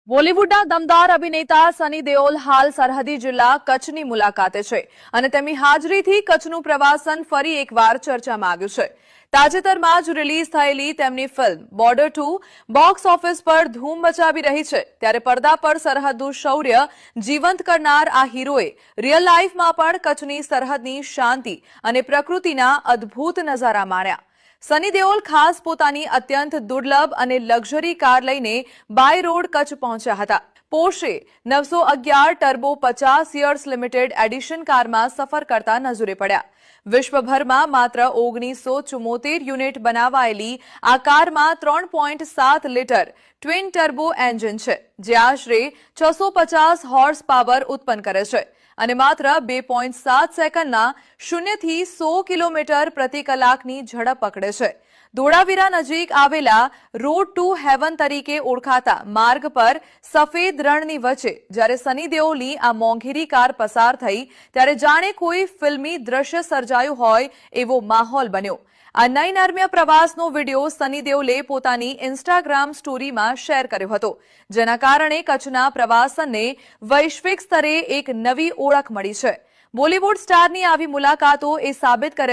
બોલિવૂડના દમદાર અભિનેતા સની દેઓલ હાલ સરહદી જિલ્લા કચ્છની મુલાકાતે છે અને તેમની હાજરીથી કચ્છનું પ્રવાસન ફરી એકવાર ચર્ચામાં આવ્યું છે। તાજેતરમાં જ રિલીઝ થયેલી તેમની ફિલ્મ બોર્ડર 2 બોક્સ ઓફિસ પર ધૂમ મચાવી રહી છે, ત્યારે પડદા પર સરહદનું શૌર્ય જીવંત કરનાર આ હીરોએ રિયલ લાઈફમાં પણ કચ્છની સરહદની શાંતિ અને પ્રકૃતિના અદ્ભુત નજારા માણ્યા। સની દેઓલ ખાસ પોતાની અત્યંત દુર્લભ અને લક્ઝરી કાર લઈને બાય રોડ કચ્છ પહોંચ્યા હતા। પોર્શે 911 ટર્બો 50 યર્સ લિમિટેડ એડિશન કારમાં સફર કરતા નજરે પડ્યા। વિશ્વભરમાં માત્ર 1974 યુનિટ બનાવાયેલી આ કારમાં 3.7 લિટર ટ્વિન ટર્બો એન્જિન છે, જે આશરે 650 હોર્સ પાવર ઉત્પન્ન કરે છે અને માત્ર 2.7 સેકન્ડના 0 થી 100 કિલોમીટર પ્રતિ કલાકની ઝડપ પકડે છે। ધોળાવીરા નજીક આવેલા રોડ ટુ હેવન તરીકે ઓળખાતા માર્ગ પર સફેદ રણની વચ્ચે જ્યારે સની દેઓલની આ મોંઘેરી કાર પસાર થઈ ત્યારે જાણે કોઈ ફિલ્મી દ્રશ્ય સર્જાયું હોય એવો માહોલ બન્યો। આ નયનરમ્ય પ્રવાસનો વિડીયો સની દેઓલે પોતાની ઇન્સ્ટાગ્રામ સ્ટોરીમાં શેર કર્યો હતો, જેના કારણે કચ્છના પ્રવાસનને વૈશ્વિક સ્તરે એક નવી ઓળખ મળી છે। બોલિવૂડ સ્ટારની આવી મુલાકાતો એ સાબિત કરે